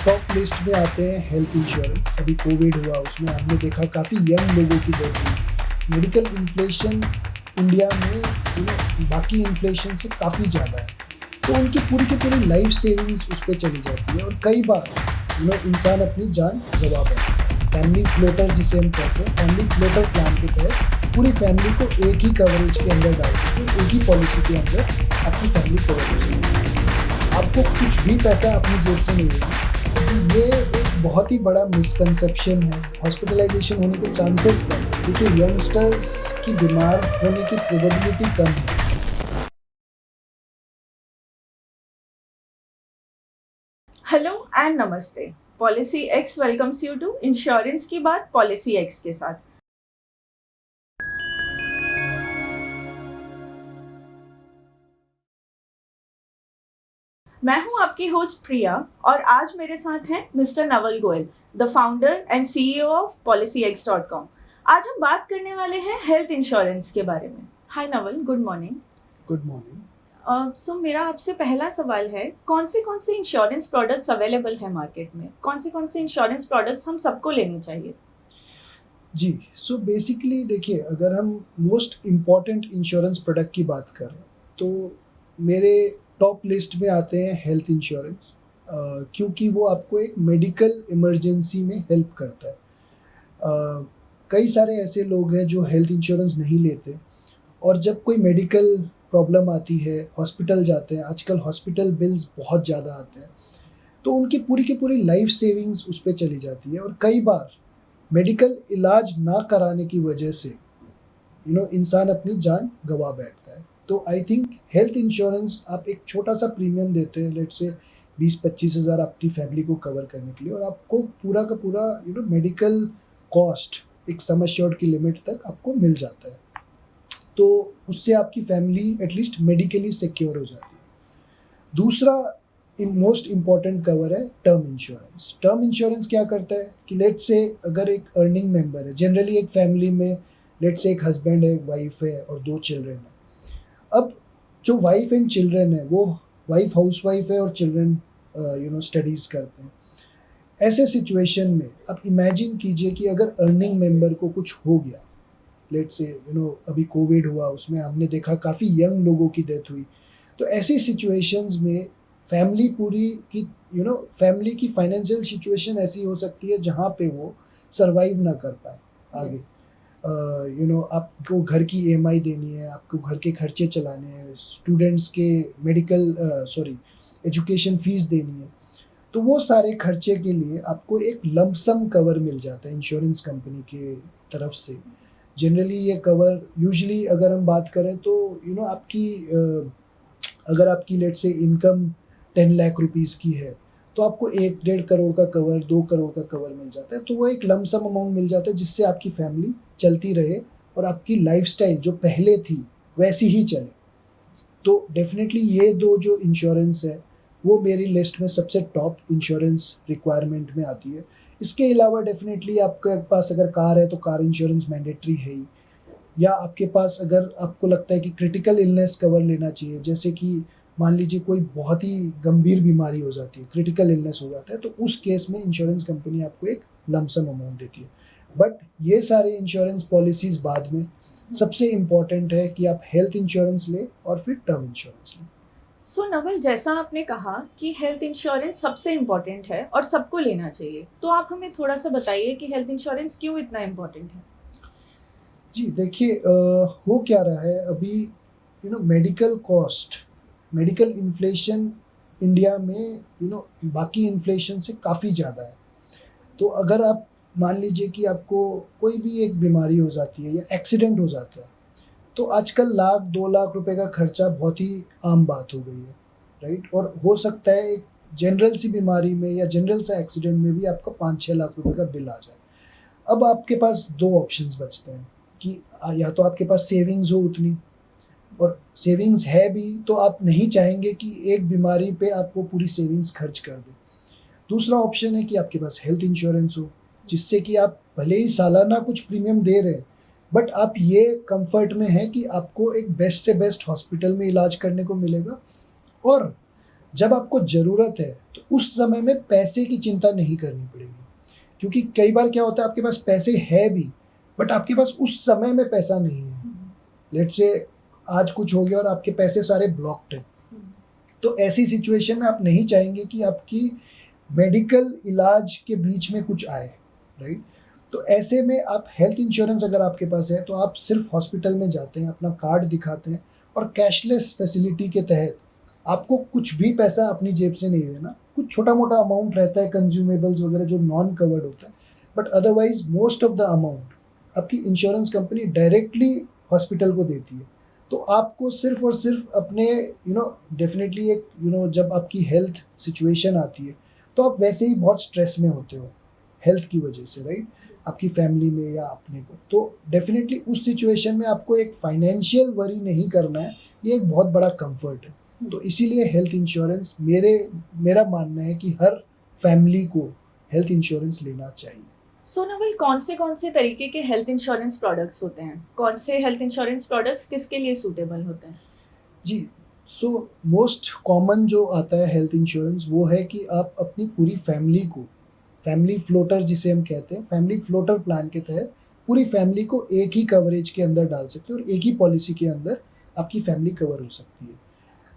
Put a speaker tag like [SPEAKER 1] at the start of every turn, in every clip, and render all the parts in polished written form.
[SPEAKER 1] Top list में आते हैं हेल्थ इंश्योरेंस। अभी कोविड हुआ, उसमें हमने देखा काफ़ी यंग लोगों की डेथ हुई। मेडिकल इन्फ्लेशन इंडिया में बाकी इन्फ्लेशन से काफ़ी ज़्यादा है, तो उनकी पूरी की पूरी लाइफ सेविंग्स उस पर चली जाती है और कई बार इंसान अपनी जान गंवा बैठता है। फैमिली फ्लोटर जिसे हम कहते हैं, फैमिली फ्लोटर प्लान के तहत पूरी फैमिली को एक ही कवरेज के अंदर डाल सकते हैं, एक ही पॉलिसी के अंदर आपकी फैमिली कवर हो सकती है। आपको कुछ भी पैसा अपनी जेब से नहीं देना। ये एक बहुत ही बड़ा मिसकंसेप्शन है। हॉस्पिटलाइजेशन होने के चांसेस कम है, देखिए यंगस्टर्स की बीमार होने की प्रोबेबिलिटी कम है।
[SPEAKER 2] हेलो एंड नमस्ते। Policy X welcomes you to insurance की बात पॉलिसी एक्स के साथ। मैं हूं आपकी होस्ट प्रिया और आज मेरे साथ हैं mister Naval Goyal, the founder and CEO of PolicyX.com। आज हम बात करने वाले हैं हेल्थ इंश्योरेंस के बारे में। Hi Naval, good morning.
[SPEAKER 1] Good morning.
[SPEAKER 2] So मेरा आपसे पहला सवाल है, कौन से इंश्योरेंस प्रोडक्ट्स अवेलेबल है मार्केट में? कौन से इंश्योरेंस प्रोडक्ट्स हम सबको लेने चाहिए?
[SPEAKER 1] जी, सो बेसिकली देखिए, अगर हम मोस्ट इम्पॉर्टेंट इंश्योरेंस प्रोडक्ट की बात करें तो मेरे टॉप लिस्ट में आते हैं हेल्थ इंश्योरेंस, क्योंकि वो आपको एक मेडिकल इमरजेंसी में हेल्प करता है। कई सारे ऐसे लोग हैं जो हेल्थ इंश्योरेंस नहीं लेते और जब कोई मेडिकल प्रॉब्लम आती है, हॉस्पिटल जाते हैं, आजकल हॉस्पिटल बिल्स बहुत ज़्यादा आते हैं, तो उनकी पूरी की पूरी लाइफ सेविंग्स उस पे चली जाती है और कई बार मेडिकल इलाज ना कराने की वजह से इंसान अपनी जान गंवा बैठता है। तो आई थिंक हेल्थ इंश्योरेंस आप एक छोटा सा प्रीमियम देते हैं, लेट से 20-25 हज़ार अपनी फैमिली को कवर करने के लिए, और आपको पूरा का पूरा मेडिकल कॉस्ट एक सम एश्योर्ड की लिमिट तक आपको मिल जाता है। तो उससे आपकी फैमिली एटलीस्ट मेडिकली सिक्योर हो जाती है। दूसरा मोस्ट इम्पॉर्टेंट कवर है टर्म इंश्योरेंस। टर्म इंश्योरेंस क्या करता है कि लेट से अगर एक अर्निंग मेंबर है, जनरली एक फैमिली में लेट से एक हस्बैंड है, वाइफ है और 2 चिल्ड्रन है। अब जो वाइफ एंड चिल्ड्रन है, वो वाइफ हाउसवाइफ है और चिल्ड्रन स्टडीज़ करते हैं। ऐसे सिचुएशन में आप इमेजिन कीजिए कि अगर अर्निंग मेंबर को कुछ हो गया, लेट से अभी कोविड हुआ, उसमें हमने देखा काफ़ी यंग लोगों की डेथ हुई। तो ऐसी सिचुएशंस में फैमिली पूरी की फैमिली की फाइनेंशियल सिचुएशन ऐसी हो सकती है जहाँ पे वो सरवाइव ना कर पाए आगे। आपको घर की EMI देनी है, आपको घर के खर्चे चलाने हैं, स्टूडेंट्स के मेडिकल एजुकेशन फीस देनी है, तो वो सारे खर्चे के लिए आपको एक लमसम कवर मिल जाता है इंश्योरेंस कंपनी के तरफ से। जनरली ये कवर यूजुअली अगर हम बात करें तो आपकी अगर आपकी लेट से इनकम 10 लाख रुपीज़ की है तो आपको 1-1.5 करोड़ का कवर, 2 करोड़ का कवर मिल जाता है। तो वो एक लमसम अमाउंट मिल जाता है जिससे आपकी फैमिली चलती रहे और आपकी लाइफस्टाइल जो पहले थी वैसी ही चले। तो डेफिनेटली ये 2 जो इंश्योरेंस है वो मेरी लिस्ट में सबसे टॉप इंश्योरेंस रिक्वायरमेंट में आती है। इसके अलावा डेफिनेटली आपके पास अगर कार है तो कार इंश्योरेंस मैंडेटरी है ही, या आपके पास अगर आपको लगता है कि क्रिटिकल इलनेस कवर लेना चाहिए, जैसे कि मान लीजिए कोई बहुत ही गंभीर बीमारी हो जाती है, क्रिटिकल इलनेस हो जाता है, तो उस केस में इंश्योरेंस कंपनी आपको एक लमसम अमाउंट देती है। बट ये सारे इंश्योरेंस पॉलिसीज़ बाद में, सबसे इम्पॉर्टेंट है कि आप हेल्थ इंश्योरेंस लें और फिर टर्म इंश्योरेंस लें।
[SPEAKER 2] सो नवल, जैसा आपने कहा कि हेल्थ इंश्योरेंस सबसे इम्पोर्टेंट है और सबको लेना चाहिए, तो आप हमें थोड़ा सा बताइए कि हेल्थ इंश्योरेंस क्यों इतना इम्पोर्टेंट है?
[SPEAKER 1] जी देखिए, हो क्या रहा है अभी, medical cost, medical inflation India में बाकी इन्फ्लेशन से काफ़ी ज़्यादा है। तो अगर आप मान लीजिए कि आपको कोई भी एक बीमारी हो जाती है या एक्सीडेंट हो जाता है, तो आजकल 1-2 लाख रुपए का खर्चा बहुत ही आम बात हो गई है, राइट? और हो सकता है एक जनरल सी बीमारी में या जनरल सा एक्सीडेंट में भी आपका 5-6 लाख रुपए का बिल आ जाए। अब आपके पास 2 ऑप्शंस बचते हैं कि या तो आपके पास सेविंग्स हो उतनी, और सेविंग्स है भी तो आप नहीं चाहेंगे कि एक बीमारी पे आपको पूरी सेविंग्स खर्च कर दें। दूसरा ऑप्शन है कि आपके पास हेल्थ इंश्योरेंस हो, जिससे कि आप भले ही सालाना कुछ प्रीमियम दे रहे हैं, बट आप ये कंफर्ट में हैं कि आपको एक बेस्ट से बेस्ट हॉस्पिटल में इलाज करने को मिलेगा और जब आपको ज़रूरत है तो उस समय में पैसे की चिंता नहीं करनी पड़ेगी, क्योंकि कई बार क्या होता है आपके पास पैसे है भी बट आपके पास उस समय में पैसा नहीं है। लेट्स से आज कुछ हो गया और आपके पैसे सारे ब्लॉक्ड हैं, तो ऐसी सिचुएशन में आप नहीं चाहेंगे कि आपकी मेडिकल इलाज के बीच में कुछ आए, राइट? तो ऐसे में आप हेल्थ इंश्योरेंस अगर आपके पास है तो आप सिर्फ हॉस्पिटल में जाते हैं, अपना कार्ड दिखाते हैं और कैशलेस फैसिलिटी के तहत आपको कुछ भी पैसा अपनी जेब से नहीं देना। कुछ छोटा मोटा अमाउंट रहता है कंज्यूमेबल्स वगैरह जो नॉन कवर्ड होता है, but otherwise most of the amount आपकी इंश्योरेंस कंपनी डायरेक्टली हॉस्पिटल को देती है। तो आपको सिर्फ और सिर्फ अपने डेफिनेटली एक जब आपकी हेल्थ सिचुएशन आती है तो आप वैसे ही बहुत स्ट्रेस में होते हो हेल्थ की वजह से, राइट? आपकी फैमिली में या अपने को, तो डेफिनेटली उस सिचुएशन में आपको एक फाइनेंशियल वरी नहीं करना है, ये एक बहुत बड़ा कंफर्ट है। तो इसीलिए हेल्थ इंश्योरेंस मेरा मानना है कि हर फैमिली को हेल्थ इंश्योरेंस लेना चाहिए।
[SPEAKER 2] सो नवल, कौन से तरीके के हेल्थ इंश्योरेंस प्रोडक्ट्स होते हैं? कौन से हेल्थ इंश्योरेंस प्रोडक्ट्स किसके लिए सूटेबल होते हैं?
[SPEAKER 1] जी, सो मोस्ट कॉमन जो आता है हेल्थ इंश्योरेंस वो है कि आप अपनी पूरी फैमिली को, फैमिली फ्लोटर जिसे हम कहते हैं, फैमिली फ्लोटर प्लान के तहत पूरी फैमिली को एक ही कवरेज के अंदर डाल सकते हो और एक ही पॉलिसी के अंदर आपकी फैमिली कवर हो सकती है।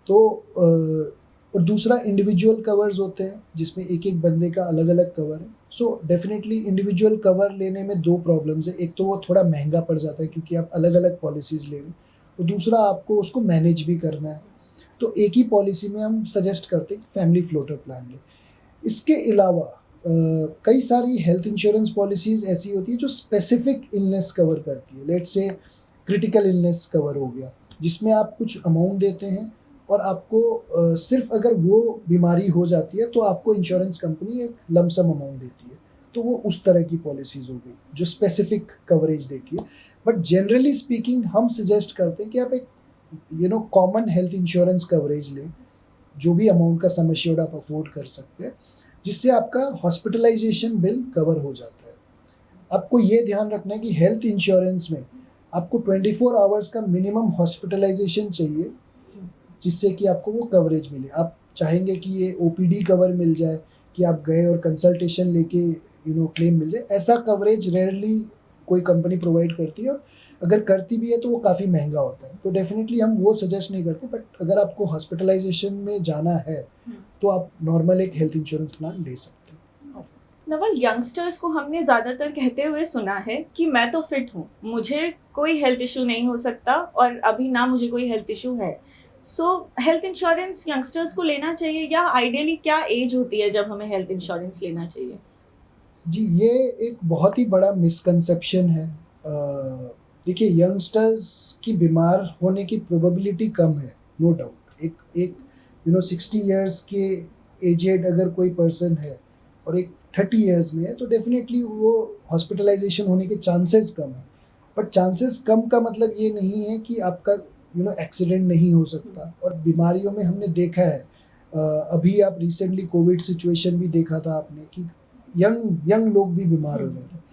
[SPEAKER 1] तो और दूसरा इंडिविजुअल कवर्स होते हैं जिसमें एक एक बंदे का अलग अलग कवर है। सो डेफिनेटली इंडिविजुअल कवर लेने में दो प्रॉब्लम्स है, एक तो वो थोड़ा महंगा पड़ जाता है क्योंकि आप अलग अलग पॉलिसीज़ ले रहे हैं, और दूसरा आपको उसको मैनेज भी करना है। तो एक ही पॉलिसी में हम सजेस्ट करते हैं कि फैमिली फ्लोटर प्लान लें। इसके अलावा कई सारी हेल्थ इंश्योरेंस पॉलिसीज़ ऐसी होती है जो स्पेसिफिक इलनेस कवर करती है। Let's say critical illness cover हो गया, जिसमें आप कुछ अमाउंट देते हैं और आपको सिर्फ अगर वो बीमारी हो जाती है तो आपको इंश्योरेंस कंपनी एक लमसम अमाउंट देती है। तो वो उस तरह की पॉलिसीज़ हो गई जो स्पेसिफिक कवरेज देती है। बट जनरली स्पीकिंग हम सजेस्ट करते हैं कि आप एक कॉमन हेल्थ इंश्योरेंस कवरेज लें, जो भी अमाउंट का सम एश्योर्ड आप अफोर्ड कर सकते हैं, जिससे आपका हॉस्पिटलाइजेशन बिल कवर हो जाता है। आपको ये ध्यान रखना है कि हेल्थ इंश्योरेंस में आपको 24 आवर्स का मिनिमम हॉस्पिटलाइजेशन चाहिए जिससे कि आपको वो कवरेज मिले। आप चाहेंगे कि ये ओपीडी कवर मिल जाए कि आप गए और कंसल्टेशन लेके क्लेम मिल जाए। ऐसा कवरेज रेयरली कोई कंपनी प्रोवाइड करती है, और अगर करती भी है तो वो काफ़ी महंगा होता है। तो डेफिनेटली हम वो सजेस्ट नहीं करते, बट अगर आपको हॉस्पिटलाइजेशन में जाना है तो आप नॉर्मल एक हेल्थ इंश्योरेंस प्लान ले सकते हैं।
[SPEAKER 2] नवल, यंगस्टर्स को हमने ज़्यादातर कहते हुए सुना है कि मैं तो फिट हूँ, मुझे कोई हेल्थ इशू नहीं हो सकता और अभी ना मुझे कोई हेल्थ इशू है। सो हेल्थ इंश्योरेंस यंगस्टर्स को लेना चाहिए, या आइडियली क्या एज होती है जब हमें हेल्थ इंश्योरेंस लेना चाहिए?
[SPEAKER 1] जी, ये एक बहुत ही बड़ा मिसकंसेप्शन है। देखिए, यंगस्टर्स की बीमार होने की प्रोबेबिलिटी कम है, नो डाउट। एक 60 इयर्स के एजेड अगर कोई पर्सन है और एक 30 इयर्स में है तो डेफिनेटली वो हॉस्पिटलाइजेशन होने के चांसेस कम है। बट चांसेस कम का मतलब ये नहीं है कि आपका एक्सीडेंट नहीं हो सकता। और बीमारियों में हमने देखा है, अभी आप रिसेंटली कोविड सिचुएशन भी देखा था आपने कि यंग लोग भी बीमार हो रहे थे।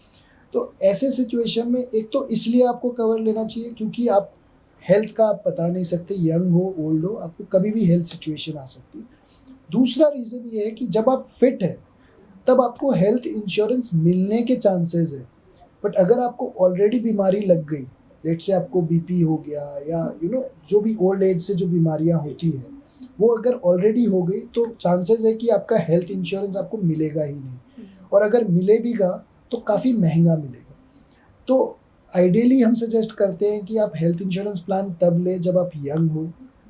[SPEAKER 1] तो ऐसे सिचुएशन में एक तो इसलिए आपको कवर लेना चाहिए क्योंकि आप हेल्थ का आप बता नहीं सकते, यंग हो ओल्ड हो, आपको कभी भी हेल्थ सिचुएशन आ सकती है। दूसरा रीज़न ये है कि जब आप फिट है तब आपको हेल्थ इंश्योरेंस मिलने के चांसेस है। बट अगर आपको ऑलरेडी बीमारी लग गई, लेट्स से आपको बीपी हो गया या जो भी ओल्ड एज से जो बीमारियां होती हैं वो अगर ऑलरेडी हो गई तो चांसेस है कि आपका हेल्थ इंश्योरेंस आपको मिलेगा ही नहीं, और अगर मिले भी गा तो काफ़ी महंगा मिलेगा। तो आइडियली हम सजेस्ट करते हैं कि आप हेल्थ इंश्योरेंस प्लान तब लें जब आप यंग हो,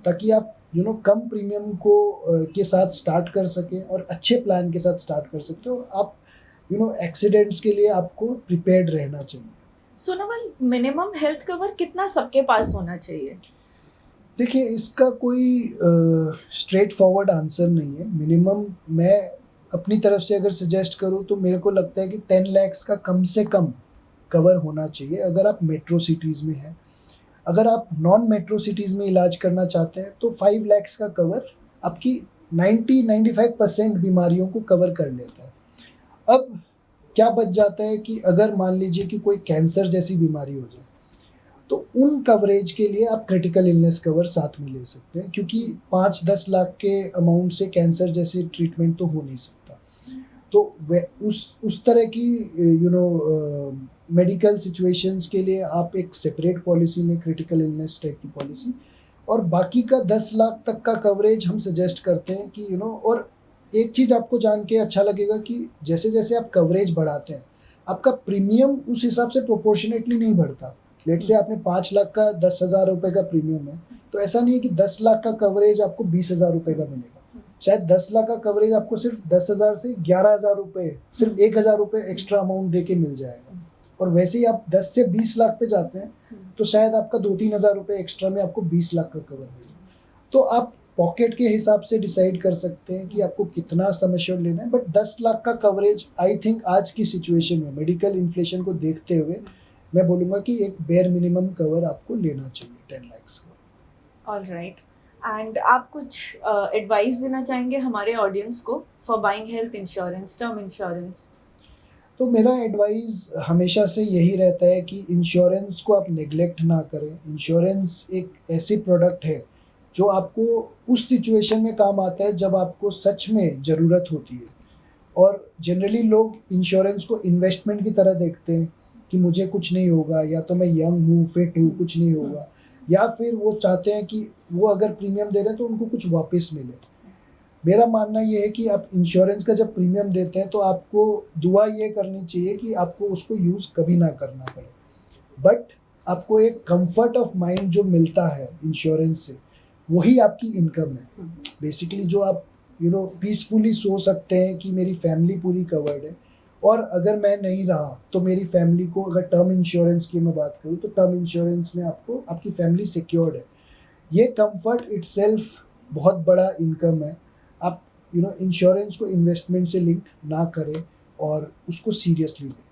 [SPEAKER 1] ताकि आप कम प्रीमियम को के साथ स्टार्ट कर सकें और अच्छे प्लान के साथ स्टार्ट कर सकते हो, और आप एक्सीडेंट्स के लिए आपको प्रिपेयर्ड रहना चाहिए।
[SPEAKER 2] सो नवल, मिनिमम हेल्थ कवर कितना सबके पास होना चाहिए?
[SPEAKER 1] देखिए, इसका कोई स्ट्रेट फॉरवर्ड आंसर नहीं है। मिनिमम मैं अपनी तरफ से अगर सजेस्ट करूँ तो मेरे को लगता है कि 10 लाख का कम से कम कवर होना चाहिए अगर आप मेट्रो सिटीज़ में हैं। अगर आप नॉन मेट्रो सिटीज़ में इलाज करना चाहते हैं तो 5 लाख का कवर आपकी 90-95% बीमारियों को कवर कर लेता है। अब क्या बच जाता है कि अगर मान लीजिए कि कोई कैंसर जैसी बीमारी हो जाए, तो उन कवरेज के लिए आप क्रिटिकल इलनेस कवर साथ में ले सकते हैं, क्योंकि 5-10 लाख के अमाउंट से कैंसर जैसे ट्रीटमेंट तो हो नहीं सकता। तो उस तरह की मेडिकल सिचुएशंस के लिए आप एक सेपरेट पॉलिसी लें, क्रिटिकल इलनेस टाइप की पॉलिसी। और बाकी का 10 लाख तक का कवरेज हम सजेस्ट करते हैं कि और एक चीज़ आपको जान के अच्छा लगेगा कि जैसे जैसे आप कवरेज बढ़ाते हैं, आपका प्रीमियम उस हिसाब से प्रोपोर्शनेटली नहीं बढ़ता। लेट से आपने 5 लाख का 10,000 रुपये का प्रीमियम है, तो ऐसा नहीं है कि 10 लाख का कवरेज आपको 20,000 रुपये का मिलेगा। शायद 10 लाख का कवरेज आपको सिर्फ 10,000 से 11,000 रुपये, सिर्फ 1,000 रुपये एक्स्ट्रा अमाउंट दे के मिल जाएगा। और वैसे ही आप 10 से 20 लाख पे जाते हैं, तो शायद आपका 2-3 हज़ार रुपये एक्स्ट्रा में आपको 20 लाख का कवर मिलेगा। तो आप पॉकेट के हिसाब से डिसाइड कर सकते हैं कि आपको कितना सम एश्योर्ड लेना है, बट 10 लाख का कवरेज आई थिंक आज की सिचुएशन में मेडिकल इन्फ्लेशन को देखते हुए मैं बोलूँगा कि एक बेयर मिनिमम कवर आपको लेना चाहिए 10 लाख का।
[SPEAKER 2] ऑलराइट, एंड आप कुछ एडवाइस देना चाहेंगे हमारे ऑडियंस को for buying health insurance, term insurance?
[SPEAKER 1] तो मेरा एडवाइस हमेशा से यही रहता है कि इंश्योरेंस को आप नेग्लेक्ट ना करें। इंश्योरेंस एक ऐसी प्रोडक्ट है जो आपको उस सिचुएशन में काम आता है जब आपको सच में ज़रूरत होती है। और जनरली लोग इंश्योरेंस को इन्वेस्टमेंट की तरह देखते हैं कि मुझे कुछ नहीं होगा, या तो मैं यंग हूँ, फिट हूँ, कुछ नहीं होगा, या फिर वो चाहते हैं कि वो अगर प्रीमियम दे रहे हैं तो उनको कुछ वापस मिले। मेरा मानना ये है कि आप इंश्योरेंस का जब प्रीमियम देते हैं तो आपको दुआ ये करनी चाहिए कि आपको उसको यूज़ कभी ना करना पड़े, बट आपको एक कंफर्ट ऑफ माइंड जो मिलता है इंश्योरेंस से, वही आपकी इनकम है बेसिकली। जो आप पीसफुली सो सकते हैं कि मेरी फैमिली पूरी कवर्ड है, और अगर मैं नहीं रहा तो मेरी फैमिली को, अगर टर्म इंश्योरेंस की मैं बात करूँ तो टर्म इंश्योरेंस में आपको आपकी फैमिली सिक्योर्ड है। ये कंफर्ट इटसेल्फ बहुत बड़ा इनकम है। आप इंश्योरेंस को इन्वेस्टमेंट से लिंक ना करें और उसको सीरियसली लें।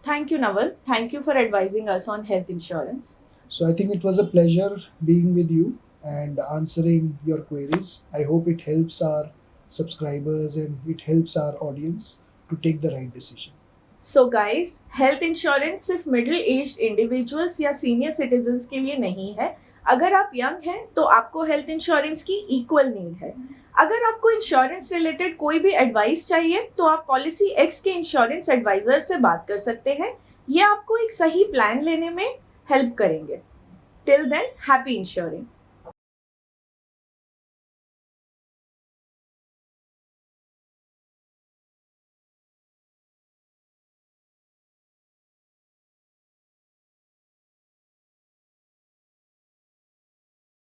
[SPEAKER 2] Thank you, Naval. Thank you for advising us on health insurance.
[SPEAKER 1] So I think it was a pleasure being with you and answering your queries. I hope it helps our subscribers and it helps our audience to take the right decision.
[SPEAKER 2] So guys, health insurance सिर्फ middle aged individuals या senior citizens के लिए नहीं है। अगर आप young हैं तो आपको हेल्थ इंश्योरेंस की इक्वल नीड है। अगर आपको इंश्योरेंस रिलेटेड कोई भी एडवाइस चाहिए तो आप पॉलिसी एक्स के इंश्योरेंस एडवाइजर से बात कर सकते हैं। ये आपको एक सही प्लान लेने में हेल्प करेंगे। Till then, happy ensuring.